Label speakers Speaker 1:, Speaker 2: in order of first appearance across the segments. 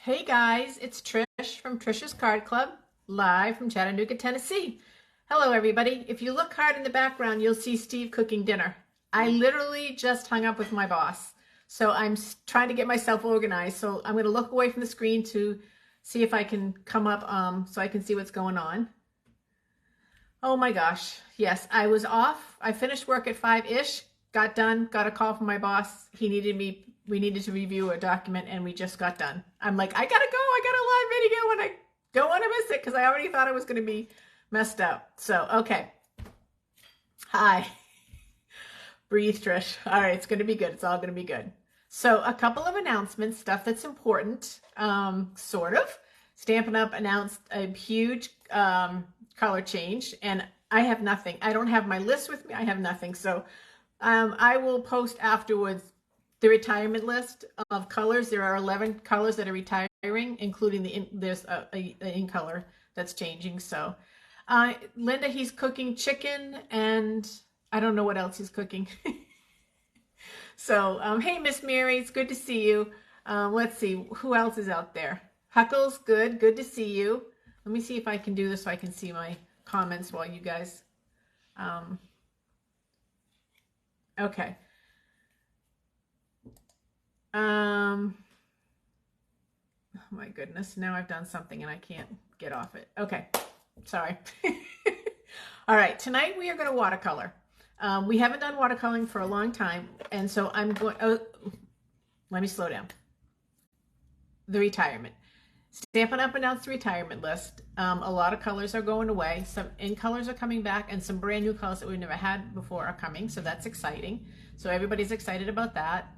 Speaker 1: Hey guys, it's Trish from Trish's Card Club, live from Chattanooga, Tennessee. Hello everybody. If you look hard in the background, you'll see Steve cooking dinner. I literally just hung up with my boss, so I'm trying to get myself organized. So I'm going to look away from the screen to see if I can come up so I can see what's going on. Oh my gosh. Yes, I was off. I finished work at 5-ish, got done, got a call from my boss. We needed to review a document and we just got done. I'm like, I gotta go. I got a live video and I don't want to miss it because I already thought I was going to be messed up. So, okay. Hi. Breathe, Trish. All right, it's going to be good. It's all going to be good. So a couple of announcements, stuff that's important, sort of. Stampin' Up! Announced a huge color change, and I have nothing. I don't have my list with me. I have nothing. So I will post afterwards the retirement list of colors. There are 11 colors that are retiring, including there's a in color that's changing. So Linda, he's cooking chicken, and I don't know what else he's cooking. So, hey, Miss Mary, it's good to see you. Let's see, who else is out there? Huckles, good to see you. Let me see if I can do this so I can see my comments while you guys, okay. Oh my goodness, now I've done something and I can't get off it. Okay, sorry. All right, tonight we are going to watercolor. We haven't done watercoloring for a long time, and so I'm going, let me slow down. The retirement. Stampin' Up! Announced the retirement list. A lot of colors are going away. Some in colors are coming back, and some brand new colors that we've never had before are coming, so that's exciting. So everybody's excited about that.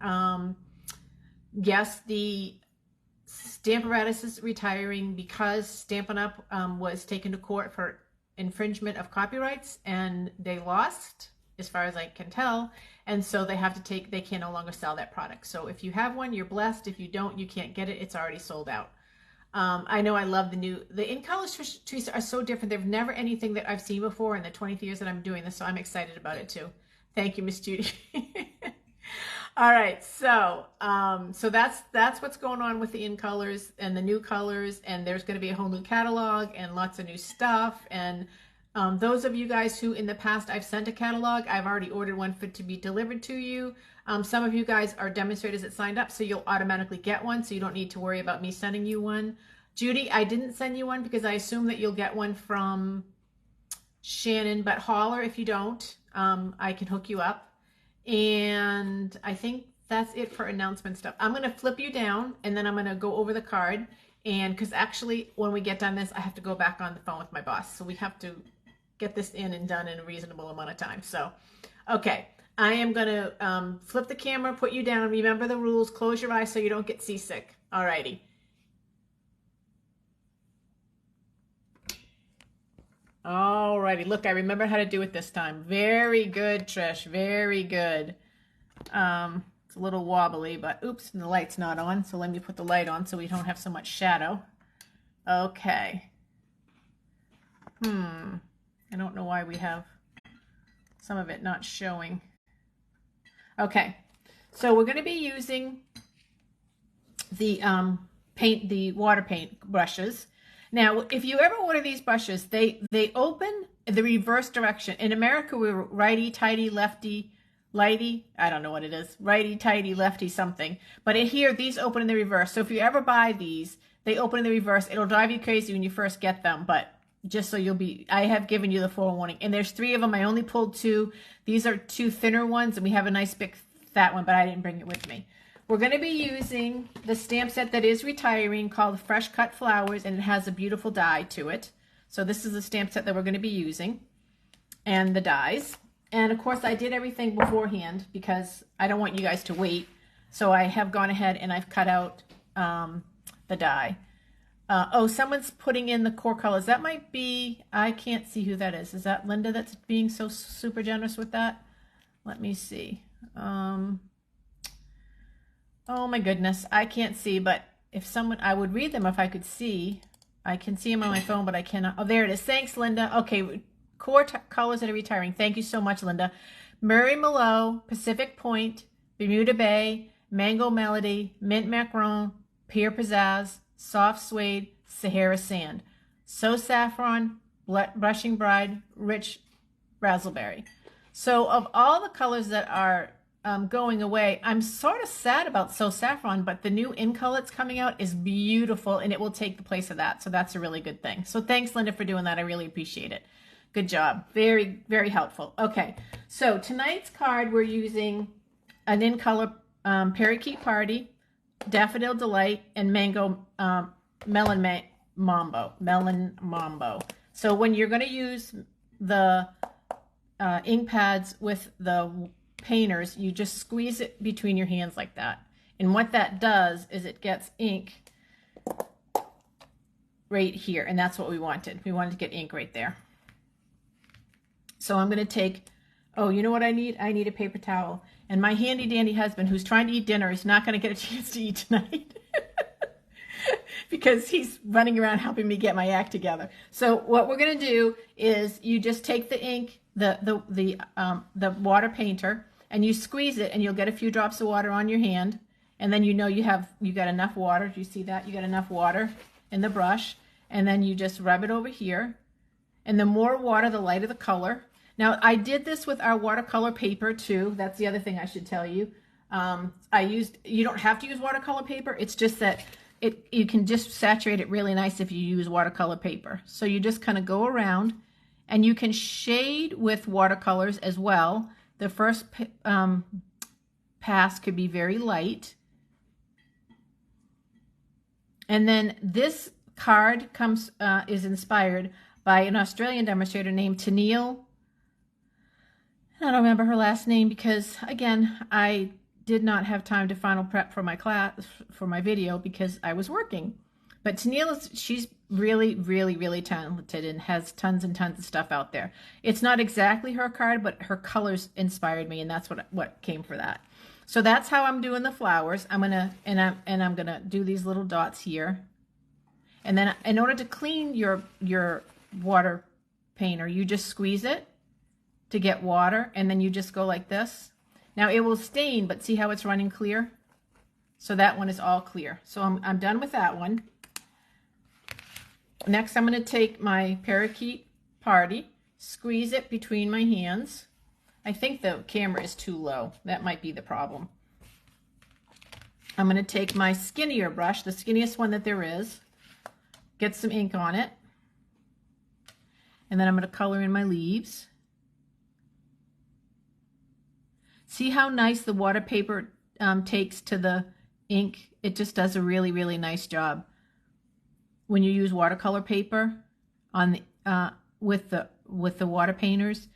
Speaker 1: Yes, the Stamparatus is retiring because Stampin' Up! Was taken to court for infringement of copyrights, and they lost, as far as I can tell, and so they can no longer sell that product. So if you have one, you're blessed. If you don't, you can't get it. It's already sold out. I know I love the in colors, Teresa, are so different. There's never anything that I've seen before in the 20 years that I'm doing this, so I'm excited about it too. Thank you, Miss Judy. All right, so that's what's going on with the in colors and the new colors, and there's going to be a whole new catalog and lots of new stuff. And those of you guys who in the past I've sent a catalog, I've already ordered one to be delivered to you. Some of you guys are demonstrators that signed up, so you'll automatically get one, so you don't need to worry about me sending you one. Judy, I didn't send you one because I assume that you'll get one from Shannon, but holler if you don't. I can hook you up. And I think that's it for announcement stuff. I'm going to flip you down, and then I'm going to go over the card. And because actually, when we get done this, I have to go back on the phone with my boss. So we have to get this in and done in a reasonable amount of time. So, okay. I am going to flip the camera, put you down. Remember the rules. Close your eyes so you don't get seasick. All righty. All righty. Look, I remember how to do it this time. Very good, Trish. Very good. It's a little wobbly, but oops, the light's not on. So let me put the light on so we don't have so much shadow. Okay. I don't know why we have some of it not showing. Okay, so we're going to be using the the water paint brushes. Now, if you ever order these brushes, they open the reverse direction. In America, we're righty, tighty, lefty, lighty. I don't know what it is. Righty, tighty, lefty, something. But in here, these open in the reverse. So if you ever buy these, they open in the reverse. It'll drive you crazy when you first get them, but just so I have given you the forewarning. And there's 3 of them. I only pulled 2. These are 2 thinner ones, and we have a nice big fat one, but I didn't bring it with me. We're going to be using the stamp set that is retiring called Fresh Cut Flowers, and it has a beautiful die to it. So this is the stamp set that we're going to be using, and the dies. And of course, I did everything beforehand because I don't want you guys to wait. So I have gone ahead and I've cut out the die. Oh, someone's putting in the core colors. That might be, I can't see who that is. Is that Linda that's being so super generous with that? Let me see. Oh my goodness, I can't see, but if someone, I would read them if I could see. I can see them on my phone, but I cannot. Oh, there it is. Thanks, Linda. Okay, core colors that are retiring. Thank you so much, Linda. Murray Mallow, Pacific Point, Bermuda Bay, Mango Melody, Mint Macaron, Pear Pizzazz, Soft Suede, Sahara Sand. So Saffron, Blushing Bride, Rich Razzleberry. So of all the colors that are going away, I'm sort of sad about So Saffron, but the new in color that's coming out is beautiful and it will take the place of that. So that's a really good thing. So thanks, Linda, for doing that. I really appreciate it. Good job. Very, very helpful. Okay, so tonight's card, we're using an in color Parakeet Party, Daffodil Delight, and Mango Melon Mambo. So when you're going to use the ink pads with the painters, you just squeeze it between your hands like that. And what that does is it gets ink right here. And that's what we wanted. We wanted to get ink right there. So I'm going to take, oh, you know what I need? I need a paper towel. And my handy dandy husband, who's trying to eat dinner, is not going to get a chance to eat tonight because he's running around helping me get my act together. So what we're going to do is you just take the ink, the water painter, and you squeeze it, and you'll get a few drops of water on your hand, and then you know you got enough water. Do you see that? You got enough water in the brush, and then you just rub it over here. And the more water, the lighter the color. Now, I did this with our watercolor paper too. That's the other thing I should tell you. You don't have to use watercolor paper. It's just that you can just saturate it really nice if you use watercolor paper. So you just kind of go around, and you can shade with watercolors as well. The first pass could be very light. And then this card is inspired by an Australian demonstrator named Tennille. I don't remember her last name because, again, I did not have time to final prep for my class, for my video, because I was working. But Tennille, she's really, really, really talented and has tons and tons of stuff out there. It's not exactly her card, but her colors inspired me, and that's what came for that. So that's how I'm doing the flowers. I'm gonna do these little dots here. And then in order to clean your water painter, you just squeeze it to get water, and then you just go like this. Now it will stain, but see how it's running clear? So that one is all clear. So I'm done with that one. Next, I'm going to take my Parakeet Party, squeeze it between my hands. I think the camera is too low. That might be the problem. I'm going to take my skinnier brush, the skinniest one that there is, get some ink on it, and then I'm going to color in my leaves. See how nice the water paper takes to the ink? It just does a really, really nice job. When you use watercolor paper on with the water painters,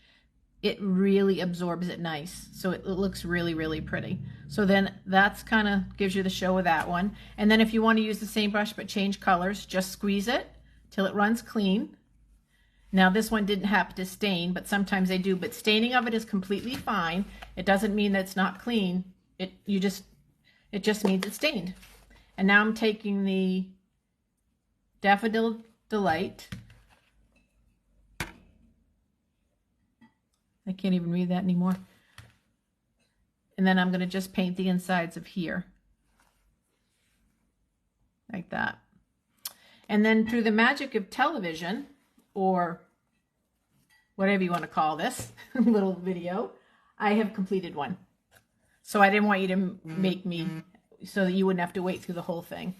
Speaker 1: it really absorbs it nice. So it looks really, really pretty. So then that's kind of gives you the show of that one. And then if you want to use the same brush but change colors, just squeeze it till it runs clean. Now this one didn't happen to stain, but sometimes they do. But staining of it is completely fine. It doesn't mean that it's not clean. It just means it's stained. And now I'm taking the Daffodil Delight. I can't even read that anymore. And then I'm going to just paint the insides of here. Like that. And then through the magic of television, or whatever you want to call this little video, I have completed one. So I didn't want you to make me so that you wouldn't have to wait through the whole thing.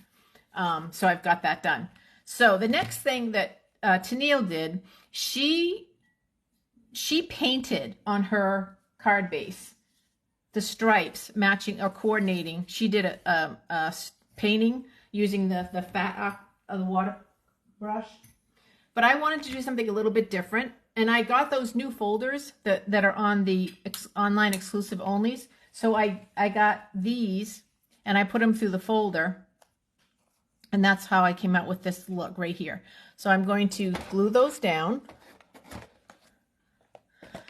Speaker 1: So I've got that done. So the next thing that Tennille did, she painted on her card base the stripes matching or coordinating. She did a painting using the fat of the water brush. But I wanted to do something a little bit different. And I got those new folders that are on the online exclusive onlys. So I got these and I put them through the folder. And that's how I came out with this look right here. So I'm going to glue those down.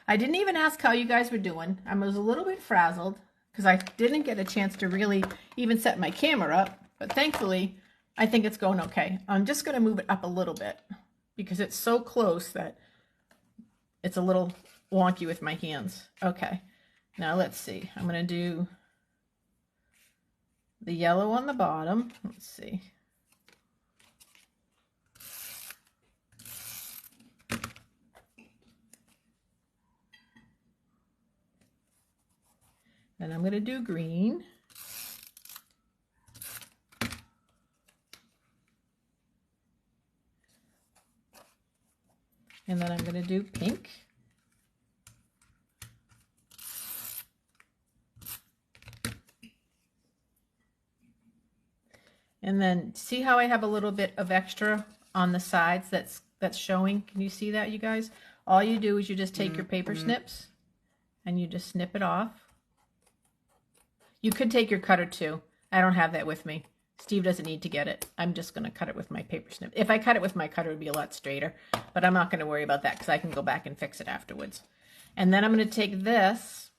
Speaker 1: I didn't even ask how you guys were doing. I was a little bit frazzled because I didn't get a chance to really even set my camera up. But thankfully, I think it's going okay. I'm just going to move it up a little bit because it's so close that it's a little wonky with my hands. Okay, now let's see. I'm going to do the yellow on the bottom. Let's see. Then I'm going to do green. And then I'm going to do pink. And then see how I have a little bit of extra on the sides that's showing? Can you see that, you guys? All you do is you just take your paper snips and you just snip it off. You could take your cutter too. I don't have that with me. Steve doesn't need to get it. I'm just going to cut it with my paper snip. If I cut it with my cutter, it would be a lot straighter. But I'm not going to worry about that because I can go back and fix it afterwards. And then I'm going to take this.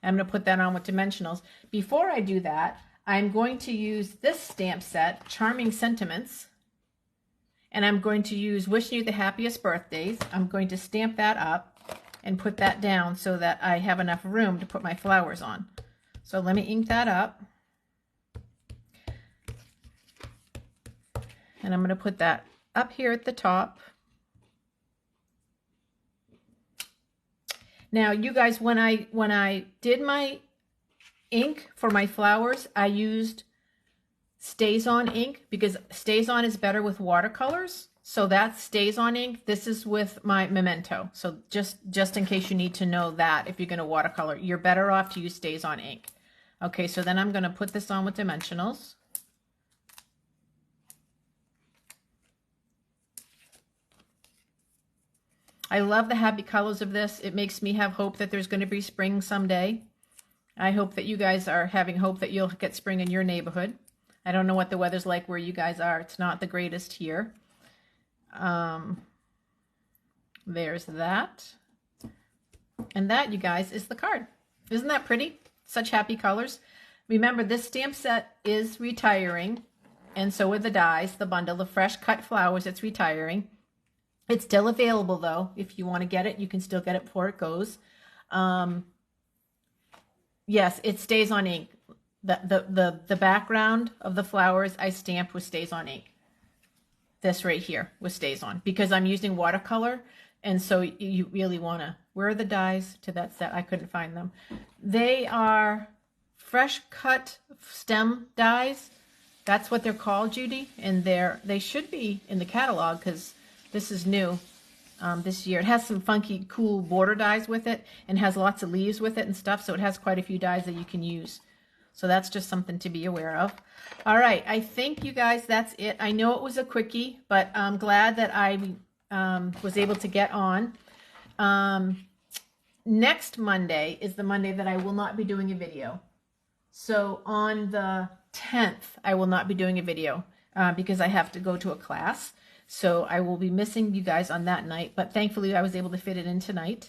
Speaker 1: I'm going to put that on with dimensionals. Before I do that, I'm going to use this stamp set, Charming Sentiments. And I'm going to use Wishing You the Happiest Birthdays. I'm going to stamp that up and put that down so that I have enough room to put my flowers on. So let me ink that up. And I'm going to put that up here at the top. Now, you guys, when I did my ink for my flowers, I used StazOn ink because StazOn is better with watercolors. So that's StazOn ink. This is with my Memento. So just in case you need to know that, if you're going to watercolor, you're better off to use StazOn ink. Okay, so then I'm going to put this on with dimensionals. I love the happy colors of this. It makes me have hope that there's going to be spring someday. I hope that you guys are having hope that you'll get spring in your neighborhood. I don't know what the weather's like where you guys are. It's not the greatest here. There's that. And that, you guys, is the card. Isn't that pretty? Such happy colors. Remember, this stamp set is retiring. And so are the dies, the bundle of fresh cut flowers. It's retiring. It's still available, though. If you want to get it, you can still get it before it goes. Yes, it StazOn ink. The background of the flowers I stamped with StazOn ink. This right here with StazOn because I'm using watercolor, and so you really want to. Where are the dies to that set? I couldn't find them. They are fresh cut stem dies. That's what they're called, Judy, and they should be in the catalog because this is new this year. It has some funky, cool border dies with it and has lots of leaves with it and stuff. So it has quite a few dies that you can use. So that's just something to be aware of. All right. I think, you guys, that's it. I know it was a quickie, but I'm glad that I was able to get on. Next Monday is the Monday that I will not be doing a video. So on the 10th, I will not be doing a video because I have to go to a class. So I will be missing you guys on that night, but thankfully I was able to fit it in tonight.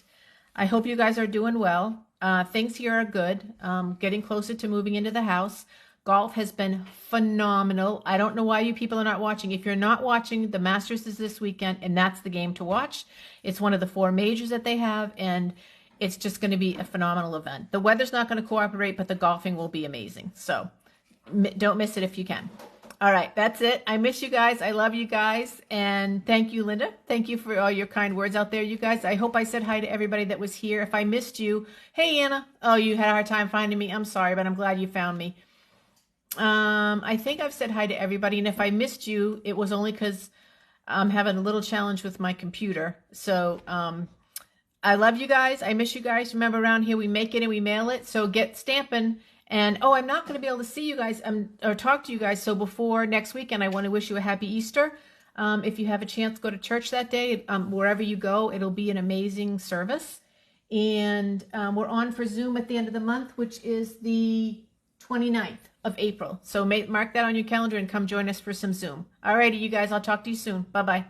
Speaker 1: I hope you guys are doing well. Things here are good. Getting closer to moving into the house. Golf has been phenomenal. I don't know why you people are not watching. If you're not watching, the Masters is this weekend, and that's the game to watch. It's one of the 4 majors that they have, and it's just going to be a phenomenal event. The weather's not going to cooperate, but the golfing will be amazing. So don't miss it if you can. All right, that's it. I miss you guys. I love you guys. And thank you, Linda. Thank you for all your kind words out there, you guys. I hope I said hi to everybody that was here. If I missed you, hey, Anna. Oh, you had a hard time finding me. I'm sorry, but I'm glad you found me. I think I've said hi to everybody. And if I missed you, it was only because I'm having a little challenge with my computer. So I love you guys. I miss you guys. Remember, around here, we make it and we mail it. So get stamping. And, oh, I'm not going to be able to see you guys or talk to you guys. So before next weekend, I want to wish you a happy Easter. If you have a chance, go to church that day. Wherever you go, it'll be an amazing service. And we're on for Zoom at the end of the month, which is the 29th of April. So mark that on your calendar and come join us for some Zoom. All righty, you guys. I'll talk to you soon. Bye-bye.